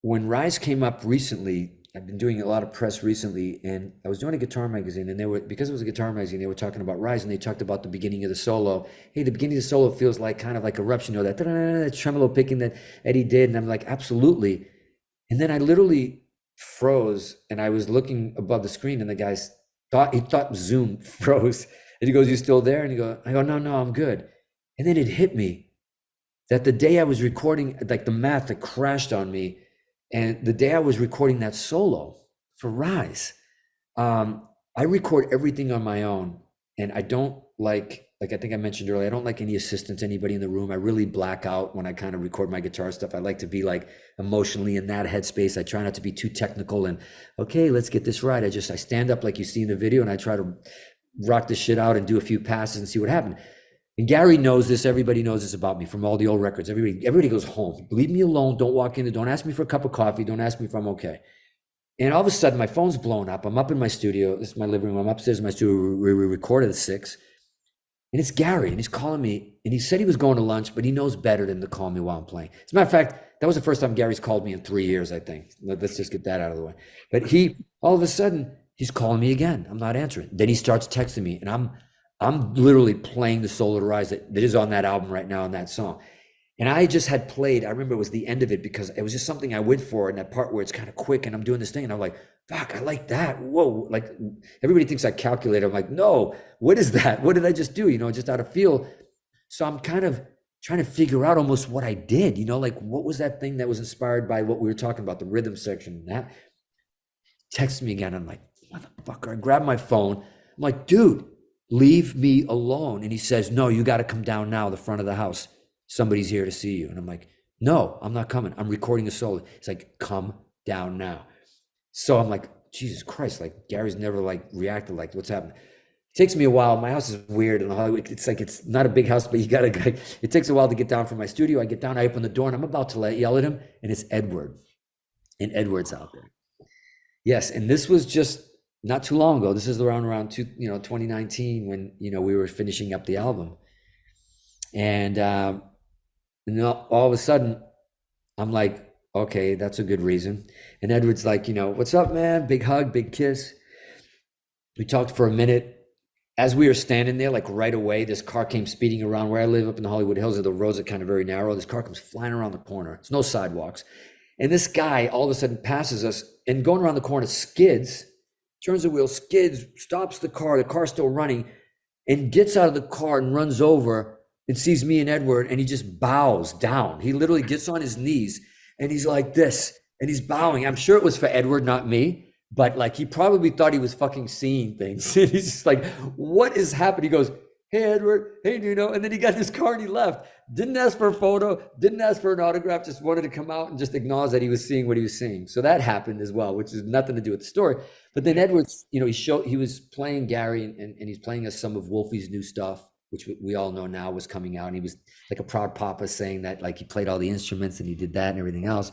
when Rise came up recently, I've been doing a lot of press recently, and I was doing a guitar magazine, and they were, because it was a guitar magazine, they were talking about Rise, and they talked about the beginning of the solo. Hey, the beginning of the solo feels like kind of like Eruption, you know, that tremolo picking that Eddie did, and I'm like, absolutely. And then I literally froze, and I was looking above the screen, and the guy thought Zoom froze, and he goes, "You still there?" And I go, "No, I'm good." And then it hit me that the day I was recording, like the math that crashed on me, and the day I was recording that solo for Rise, I record everything on my own, and I don't like I think I mentioned earlier, I don't like any assistance, anybody in the room. I really black out when I kind of record my guitar stuff. I like to be like emotionally in that headspace. I try not to be too technical and, okay, let's get this right. I stand up like you see in the video, and I try to rock the shit out and do a few passes and see what happened. And Gary knows this. Everybody knows this about me from all the old records. Everybody goes home. Leave me alone. Don't walk in. Don't ask me for a cup of coffee. Don't ask me if I'm okay. And all of a sudden, my phone's blown up. I'm up in my studio. This is my living room. I'm upstairs in my studio. We recorded at 6. And it's Gary, and he's calling me. And he said he was going to lunch, but he knows better than to call me while I'm playing. As a matter of fact, that was the first time Gary's called me in 3 years, I think. Let's just get that out of the way. But all of a sudden, he's calling me again. I'm not answering. Then he starts texting me, and I'm literally playing the solo to Rise that is on that album right now, in that song. And I just had played, I remember it was the end of it, because it was just something I went for in that part where it's kind of quick and I'm doing this thing. And I'm like, fuck, I like that. Whoa. Like, everybody thinks I calculated. I'm like, no, what is that? What did I just do? You know, just out of feel. So I'm kind of trying to figure out almost what I did, you know, like what was that thing that was inspired by what we were talking about, the rhythm section. That texts me again. I'm like, motherfucker. I grab my phone. I'm like, dude, leave me alone. And he says, no, you got to come down now, the front of the house. Somebody's here to see you. And I'm like, no, I'm not coming. I'm recording a solo. It's like, come down now. So I'm like, Jesus Christ, like Gary's never like reacted like what's happening. It takes me a while. My house is weird in Hollywood. It's like, it's not a big house, but you got to, it takes a while to get down from my studio. I get down, I open the door, and I'm about to yell at him, and it's Edward. And Edward's out there. Yes. And this was just not too long ago. This is around 2019 when, we were finishing up the album. And all of a sudden, I'm like, okay, that's a good reason. And Edward's like, what's up, man? Big hug, big kiss. We talked for a minute. As we were standing there, like right away, this car came speeding around where I live up in the Hollywood Hills. The roads are kind of very narrow. This car comes flying around the corner. It's no sidewalks. And this guy all of a sudden passes us and going around the corner skids, turns the wheel, skids, stops the car's still running, and gets out of the car and runs over and sees me and Edward, and he just bows down. He literally gets on his knees and he's like this, and he's bowing. I'm sure it was for Edward, not me, but like he probably thought he was fucking seeing things. And he's just like, what is happening? He goes, hey, Edward, hey, Nuno. And then he got in his car and he left. Didn't ask for a photo, didn't ask for an autograph, just wanted to come out and just acknowledge that he was seeing what he was seeing. So that happened as well, which is nothing to do with the story. But then Edward's, he was playing Gary and he's playing us some of Wolfie's new stuff, which we all know now was coming out. And he was like a proud papa saying that like he played all the instruments and he did that and everything else.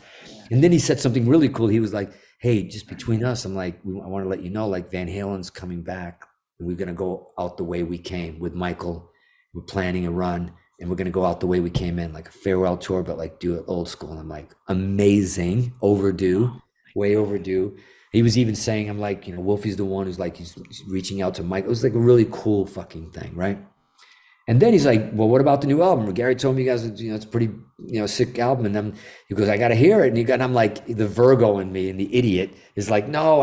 And then he said something really cool. He was like, hey, just between us, I'm like, I want to let you know, like Van Halen's coming back. And we're going to go out the way we came with Michael. We're planning a run and we're going to go out the way we came in, like a farewell tour, but like do it old school. And I'm like, amazing, overdue, way overdue. He was even saying, I'm like, Wolfie's the one who's like, he's reaching out to Mike. It was like a really cool fucking thing, right? And then he's like, well, what about the new album? Gary told me you guys, it's a pretty, sick album. And then he goes, I got to hear it. And I'm like, the Virgo in me and the idiot is like, no,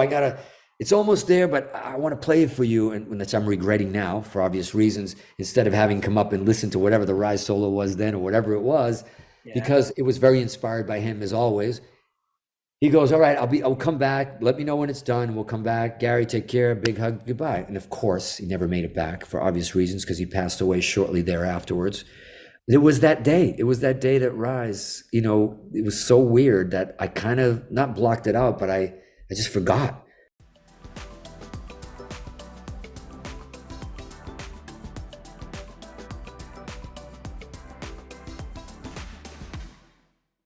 it's almost there, but I want to play it for you. And which I'm regretting now for obvious reasons, instead of having come up and listen to whatever the Rise solo was then or whatever it was, because it was very inspired by him as always. He goes, all right, I'll come back. Let me know when it's done. We'll come back. Gary, take care. Big hug. Goodbye. And of course, he never made it back for obvious reasons because he passed away shortly thereafterwards. It was that day. It was that day that Rise, it was so weird that I kind of not blocked it out, but I just forgot.